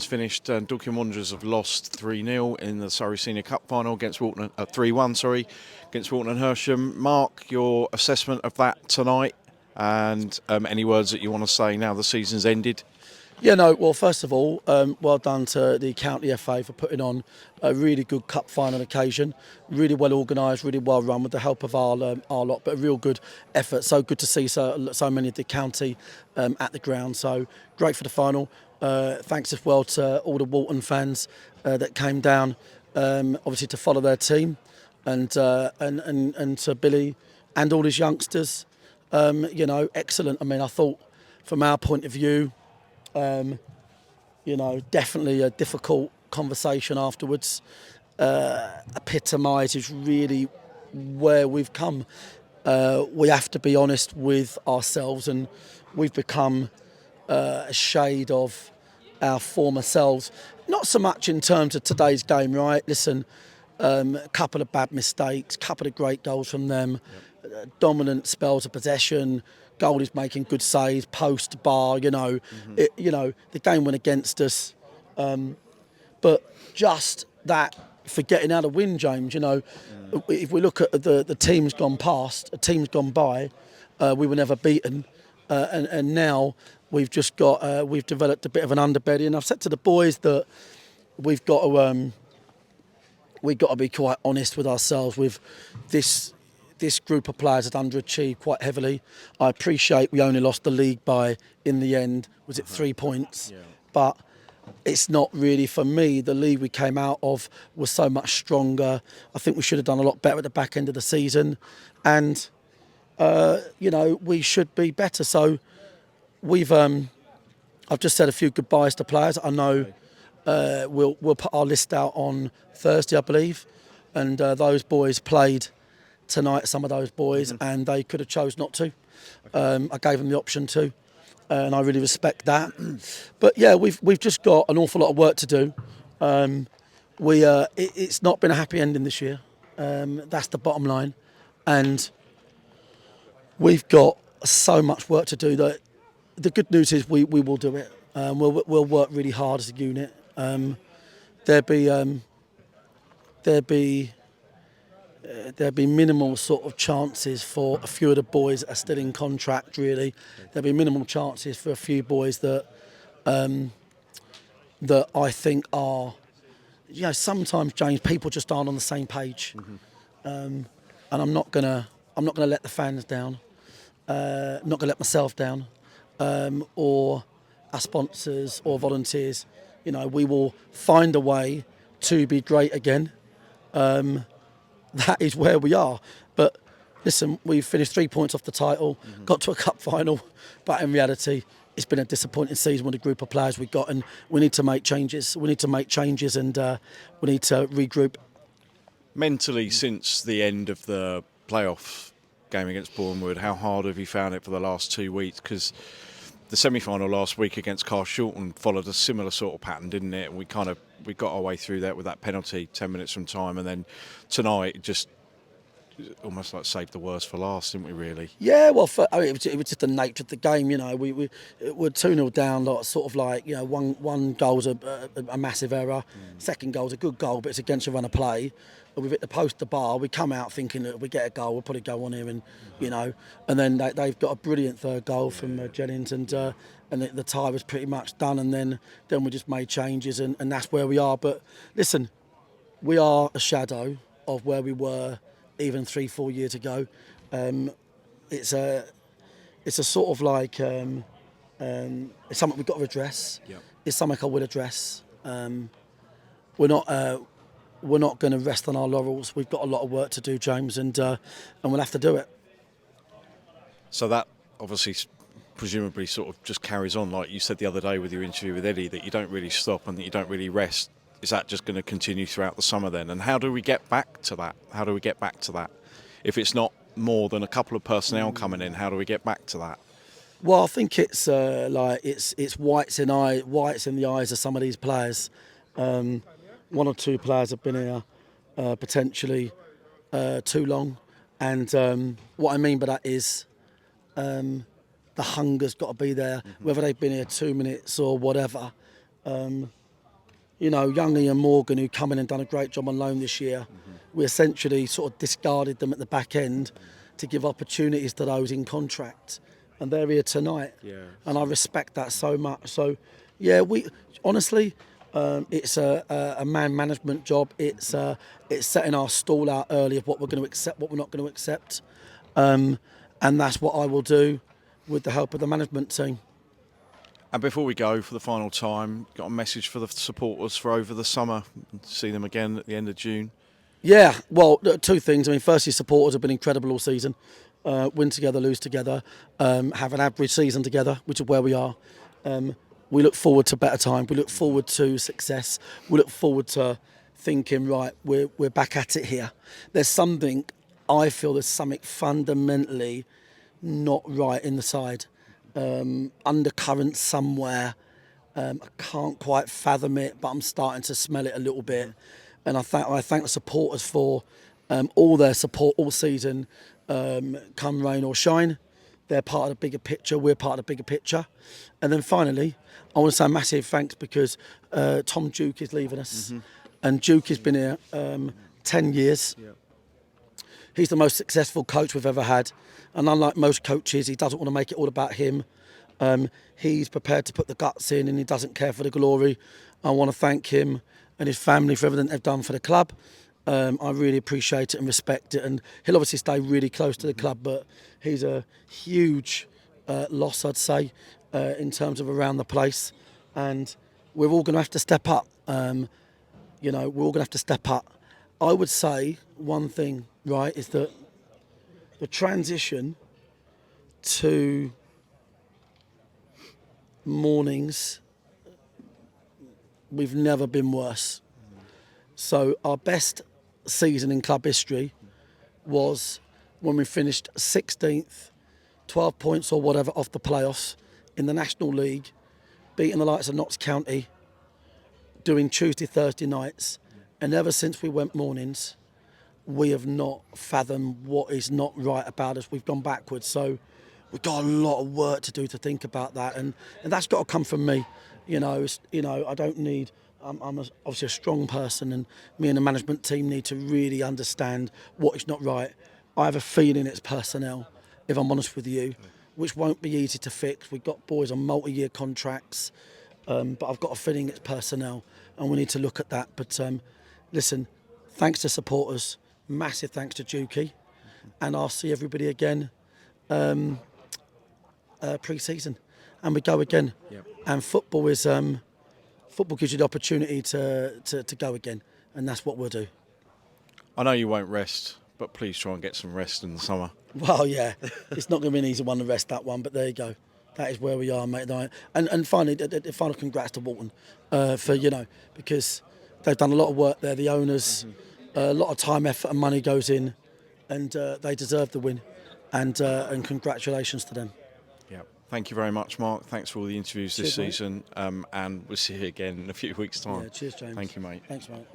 Finished. Dorking Wanderers have lost 3-0 in the Surrey Senior Cup final against Walton. 3-1, sorry, against Walton and Hersham. Marc, your assessment of that tonight, and any words that you want to say now the season's ended? Yeah, no, well, first of all, well done to the County FA for putting on a really good cup final occasion. Really well organised, really well run with the help of our lot, but a real good effort. So good to see so many of the county at the ground. So great for the final. Thanks as well to all the Walton fans that came down, obviously to follow their team, and to Billy and all his youngsters. Excellent. I mean, I thought from our point of view, definitely a difficult conversation afterwards. Epitomises really where we've come. We have to be honest with ourselves, and we've become a shade of our former selves. Not so much in terms of today's game, right? Listen, a couple of bad mistakes, couple of great goals from them, dominant spells of possession. Goalies making good saves, post, bar, the game went against us. But just that, for getting out of win, James, if we look at the teams gone past, the teams gone by, we were never beaten. And now we've just got, we've developed a bit of an underbelly. And I've said to the boys that we've got to be quite honest with ourselves with this group of players has underachieved quite heavily. I appreciate we only lost the league by, in the end, was it 3 points? Yeah. But it's not really, for me, the league we came out of was so much stronger. I think we should have done a lot better at the back end of the season. And, we should be better. So I've just said a few goodbyes to players. I know we'll put our list out on Thursday, I believe. And those boys played tonight, some of those boys, and they could have chose not to. I gave them the option to, and I really respect that. But yeah, we've just got an awful lot of work to do. It's not been a happy ending this year. That's the bottom line, and we've got so much work to do. That the good news is we will do it. We'll work really hard as a unit. There'll be minimal sort of chances for a few of the boys that are still in contract, really. There'll be minimal chances for a few boys that that I think are, sometimes, James, people just aren't on the same page. And I'm not gonna let the fans down. I'm not gonna let myself down, or our sponsors or volunteers. We will find a way to be great again. That is where we are. But listen, we've finished 3 points off the title, got to a cup final, but in reality, it's been a disappointing season with the group of players we've got, and we need to make changes. We need to make changes, and we need to regroup. Mentally, since the end of the playoff game against Bournemouth, how hard have you found it for the last 2 weeks? Because the semi-final last week against Shorten followed a similar sort of pattern, didn't it? And we got our way through that with that penalty 10 minutes from time, and then tonight just almost like saved the worst for last, didn't we, really? Yeah, well, it was just the nature of the game, we were 2-0 down, one goal's a massive error, second goal's a good goal, but it's against a run of play. We've hit the post, the bar, we come out thinking that if we get a goal, we'll probably go on here, and and then they've got a brilliant third goal from Jennings, and the tie was pretty much done, and then we just made changes, and that's where we are. But listen, we are a shadow of where we were even 3-4 years ago. It's a sort of like it's something we've got to address. Yep. It's something I will address. We're not going to rest on our laurels. We've got a lot of work to do, James, and we'll have to do it. So that obviously presumably sort of just carries on, like you said the other day with your interview with Eddie, that you don't really stop and that you don't really rest. Is that just going to continue throughout the summer then? And how do we get back to that? If it's not more than a couple of personnel coming in, how do we get back to that? Well, I think it's it's whites in the eyes of some of these players. One or two players have been here potentially too long, and what I mean by that is the hunger's got to be there, whether they've been here 2 minutes or whatever. young Ian Morgan, who come in and done a great job on loan this year, we essentially sort of discarded them at the back end to give opportunities to those in contract, and they're here tonight. Yeah. And I respect that so much. So, yeah, we honestly, it's a man management job. It's setting our stall out early of what we're going to accept, what we're not going to accept, and that's what I will do with the help of the management team. And before we go for the final time, got a message for the supporters for over the summer. See them again at the end of June. Yeah, well, two things. I mean, firstly, supporters have been incredible all season. Win together, lose together, have an average season together, which is where we are. We look forward to better time. We look forward to success. We look forward to thinking, right, we're back at it here. There's something, I feel there's something fundamentally not right in the side. Undercurrent somewhere. I can't quite fathom it, but I'm starting to smell it a little bit. And I thank the supporters for all their support all season, come rain or shine. They're part of the bigger picture. We're part of the bigger picture. And then finally, I want to say a massive thanks because Tom Duke is leaving us. And Duke has been here 10 years. Yep. He's the most successful coach we've ever had. And unlike most coaches, he doesn't want to make it all about him. He's prepared to put the guts in and he doesn't care for the glory. I want to thank him and his family for everything they've done for the club. I really appreciate it and respect it. And he'll obviously stay really close to the club, but he's a huge loss, I'd say, in terms of around the place. And we're all going to have to step up. We're all going to have to step up. I would say one thing, right, is that the transition to mornings, we've never been worse. So our best season in club history was when we finished 16th, 12 points or whatever off the playoffs in the National League, beating the likes of Notts County, doing Tuesday, Thursday nights. And ever since we went mornings, we have not fathomed what is not right about us. We've gone backwards. So we've got a lot of work to do to think about that. And that's got to come from me. I don't need... I'm obviously a strong person, and me and the management team need to really understand what is not right. I have a feeling it's personnel, if I'm honest with you, which won't be easy to fix. We've got boys on multi-year contracts, but I've got a feeling it's personnel, and we need to look at that. But listen, thanks to supporters, massive thanks to Dukey, and I'll see everybody again pre-season, and we go again. Yep. And football is... Football gives you the opportunity to go again, and that's what we'll do. I know you won't rest, but please try and get some rest in the summer. Well, yeah, it's not going to be an easy one to rest, that one, but there you go. That is where we are, mate. And finally, the final congrats to Walton because they've done a lot of work there. The owners, a lot of time, effort, and money goes in, and they deserve the win. And congratulations to them. Yeah. Thank you very much, Mark. Thanks for all the interviews this season. And we'll see you again in a few weeks' time. Yeah, cheers, James. Thank you, mate. Thanks, mate.